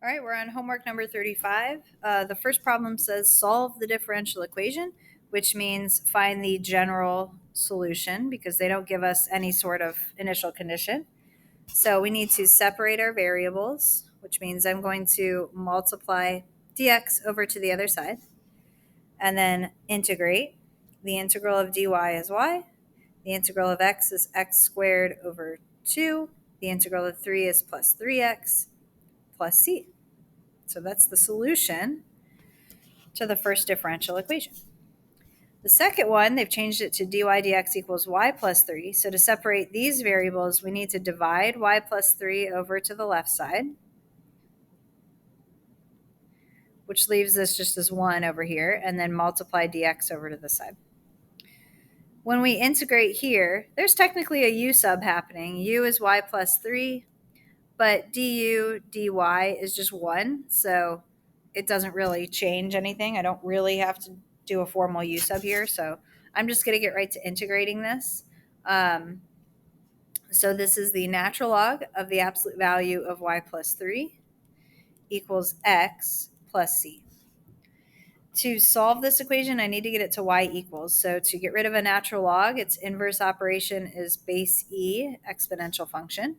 All right, we're on homework number 35. The first problem says solve the differential equation, which means find the general solution because they don't give us any sort of initial condition. So we need to separate our variables, which means I'm going to multiply dx over to the other side and then integrate. The integral of dy is y. The integral of x is x squared over 2. The integral of 3 is plus 3x plus c. So that's the solution to the first differential equation. The second one, they've changed it to dy dx equals y plus 3. So to separate these variables, we need to divide y plus 3 over to the left side, which leaves this just as 1 over here, and then multiply dx over to the side. When we integrate here, there's technically a u sub happening. U is y plus 3, but du dy is just 1, so it doesn't really change anything. I don't really have to do a formal u sub here, so I'm just going to get right to integrating this. So this is the natural log of the absolute value of y plus 3 equals x plus c. To solve this equation, I need to get it to y equals. So to get rid of a natural log, its inverse operation is base e exponential function.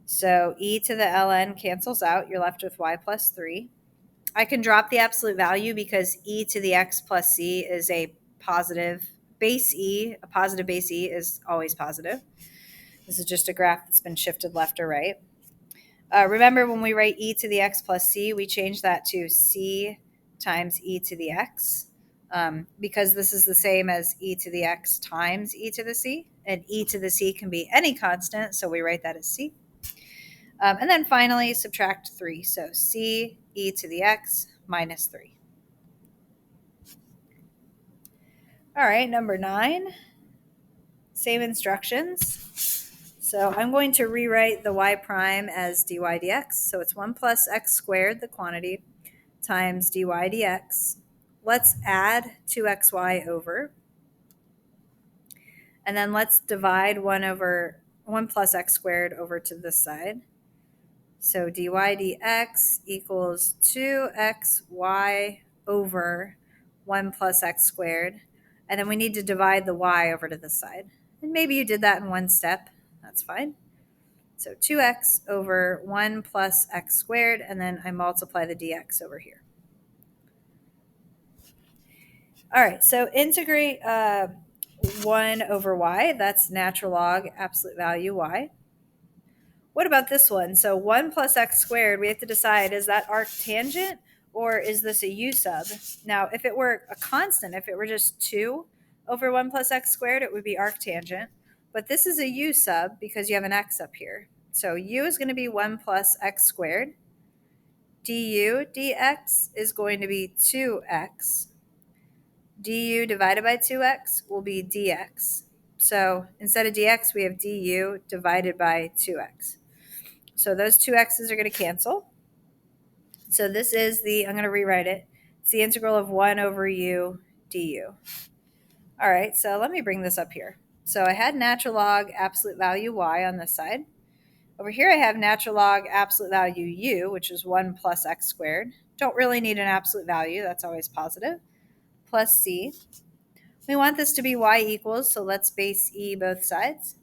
So e to the ln cancels out. You're left with y plus 3. I can drop the absolute value because e to the x plus c is a positive base e. A positive base e is always positive. This is just a graph that's been shifted left or right. Remember when we write e to the x plus c, we change that to c times e to the x because this is the same as e to the x times e to the c, and e to the c can be any constant, so we write that as c. And then finally subtract 3, so c e to the x minus 3. All right, number 9, same instructions. So I'm going to rewrite the y prime as dy dx. So it's 1 plus x squared, the quantity, times dy dx. Let's add 2xy over. And then let's divide 1 plus x squared over to this side. So dy dx equals 2xy over 1 plus x squared. And then we need to divide the y over to this side. And maybe you did that in one step. That's fine. So 2x over 1 plus x squared, and then I multiply the dx over here. All right, so integrate 1 over y. That's natural log absolute value y. What about this one? So 1 plus x squared, we have to decide, is that arctangent or is this a u sub? Now, if it were a constant, if it were just 2 over 1 plus x squared, it would be arctangent. But this is a u sub because you have an x up here. So u is going to be 1 plus x squared. Du dx is going to be 2x. Du divided by 2x will be dx. So instead of dx, we have du divided by 2x. So those two x's are going to cancel. So this is I'm going to rewrite it. It's the integral of 1 over u du. All right, so let me bring this up here. So I had natural log absolute value y on this side. Over here I have natural log absolute value u, which is 1 plus x squared. Don't really need an absolute value. That's always positive. Plus c. We want this to be y equals, so let's base e both sides.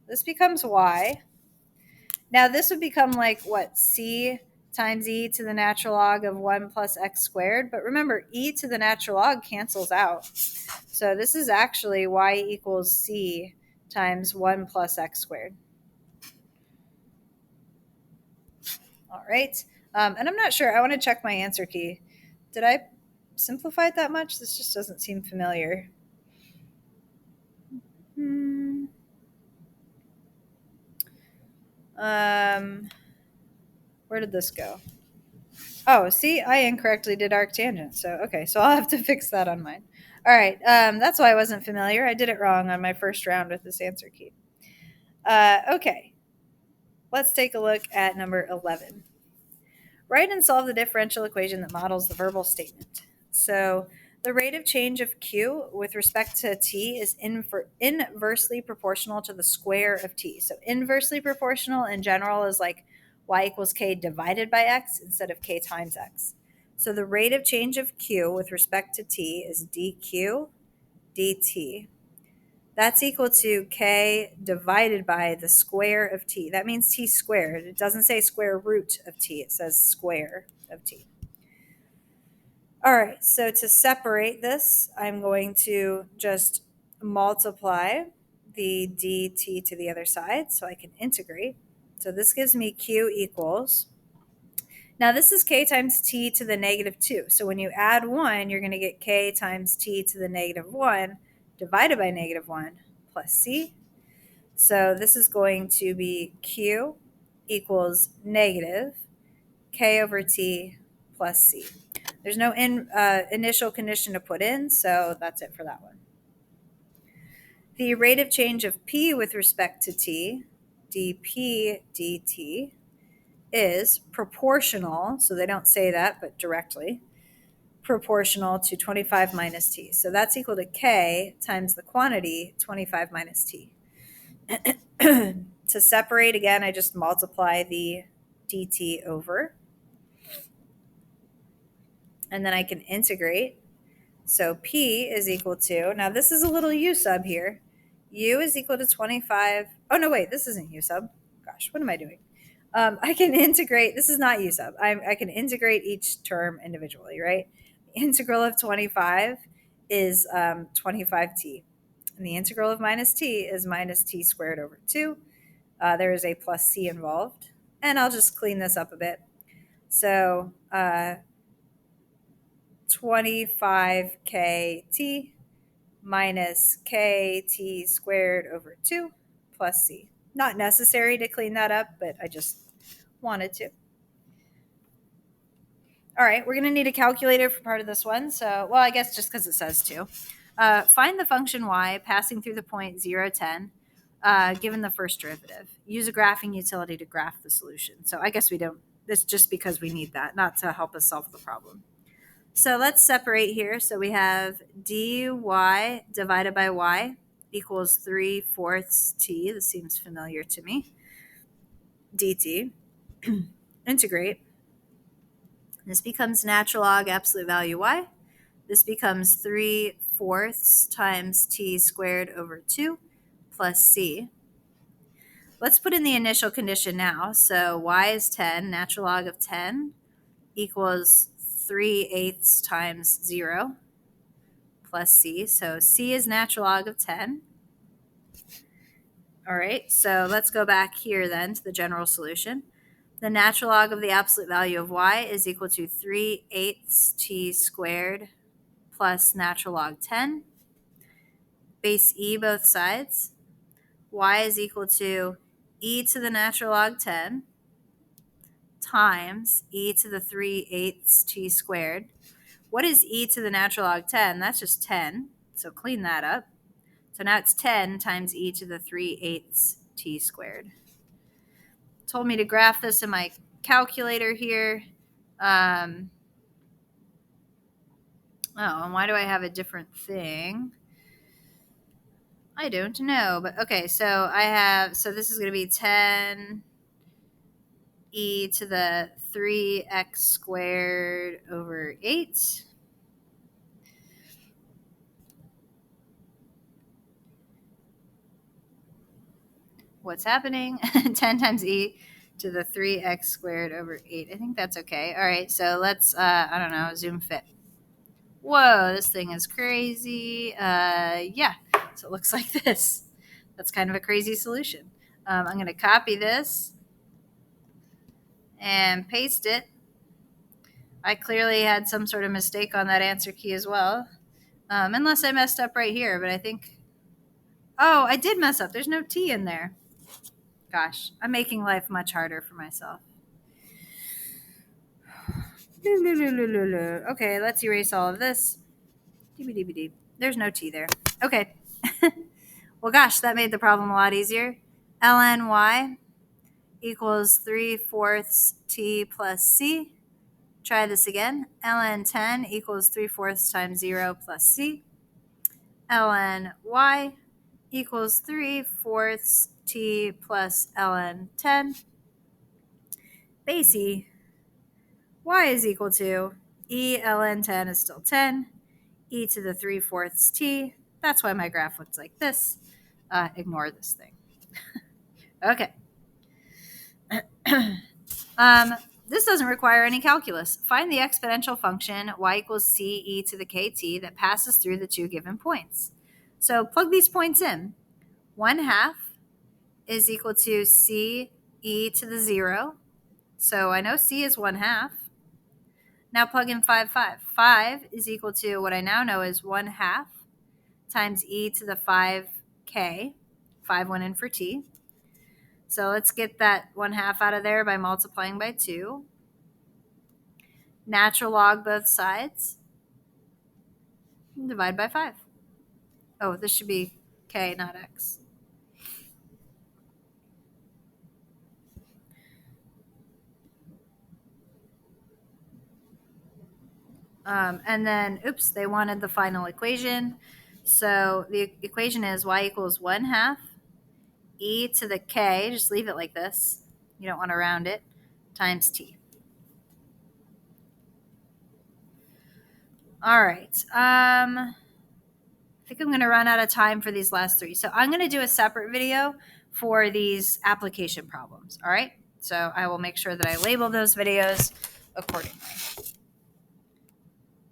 This becomes y. Now this would become like what? C times e to the natural log of 1 plus x squared. But remember, e to the natural log cancels out. So this is actually y equals c times 1 plus x squared. All right. And I'm not sure. I want to check my answer key. Did I simplify it that much? This just doesn't seem familiar. Where did this go? Oh, see, I incorrectly did arctangent. So, okay, so I'll have to fix that on mine. All right, that's why I wasn't familiar. I did it wrong on my first round with this answer key. Okay, let's take a look at number 11. Write and solve the differential equation that models the verbal statement. So the rate of change of q with respect to t is inversely proportional to the square of t. So inversely proportional in general is like y equals k divided by x instead of k times x. So the rate of change of q with respect to t is dq dt. That's equal to k divided by the square of t. That means t squared. It doesn't say square root of t, it says square of t. All right, so to separate this, I'm going to just multiply the dt to the other side so I can integrate. So this gives me q equals, now this is k times t to the negative 2. So when you add 1, you're going to get k times t to the negative 1 divided by negative 1 plus c. So this is going to be q equals negative k over t plus c. There's no initial condition to put in, so that's it for that one. The rate of change of p with respect to t, dp dt, is proportional, so they don't say that, but directly, proportional to 25 minus t. So that's equal to k times the quantity 25 minus t. To separate, again, I just multiply the dt over. And then I can integrate. So p is equal to, now this is a little u sub here. U is equal to 25. Oh, no, wait, this isn't u sub. Gosh, what am I doing? I can integrate, this is not u sub. I can integrate each term individually, right? The integral of 25 is 25t. And the integral of minus t is minus t squared over 2. There is a plus c involved. And I'll just clean this up a bit. So 25kt minus kt squared over 2 plus c. Not necessary to clean that up, but I just wanted to. All right, we're going to need a calculator for part of this one. So, well, I guess just because it says to. Find the function y passing through the point 0, 10, given the first derivative. Use a graphing utility to graph the solution. So I guess we don't, this just because we need that, not to help us solve the problem. So let's separate here. So we have dy divided by y equals 3/4 t. This seems familiar to me. dt. Integrate. This becomes natural log absolute value y. This becomes 3/4 times t squared over 2 plus c. Let's put in the initial condition now. So y is 10, natural log of 10 equals 3/8 times 0 plus c. So c is natural log of 10. All right, so let's go back here then to the general solution. The natural log of the absolute value of y is equal to 3/8 t squared plus natural log 10. Base e both sides. Y is equal to e to the natural log 10 times e to the 3/8 t squared. What is e to the natural log 10? That's just 10. So clean that up. So now it's 10 times e to the 3/8 t squared. Told me to graph this in my calculator here. And why do I have a different thing? I don't know, but okay, so this is going to be 10 e to the 3x squared over 8. What's happening? 10 times e to the 3x squared over 8. I think that's okay. All right, so let's, I don't know, zoom fit. Whoa, this thing is crazy. Yeah, so it looks like this. That's kind of a crazy solution. I'm going to copy this and paste it. I clearly had some sort of mistake on that answer key as well. Unless I messed up right here, but I think, oh, I did mess up. There's no T in there. Gosh, I'm making life much harder for myself. Okay, let's erase all of this. There's no T there. Okay. Well, gosh, that made the problem a lot easier. ln y equals 3/4 t plus c. Try this again. ln 10 equals 3/4 times 0 plus c. ln y equals 3/4 t plus ln 10. base e, y is equal to e ln 10 is still 10, e to the 3/4 t. That's why my graph looks like this. Ignore this thing. Okay. This doesn't require any calculus. Find the exponential function y equals c e to the kt that passes through the two given points. So plug these points in. 1/2 is equal to c e to the 0. So I know c is 1/2. Now plug in 5, 5. 5 is equal to what I now know is 1/2 times e to the 5k. 5 went in for t. So let's get that 1/2 out of there by multiplying by 2. Natural log both sides. And divide by 5. Oh, this should be k, not x. And then, oops, they wanted the final equation. So the equation is y equals 1/2 e to the k, just leave it like this. You don't want to round it, times t. All right. I think I'm going to run out of time for these last three. So I'm going to do a separate video for these application problems. All right. So I will make sure that I label those videos accordingly.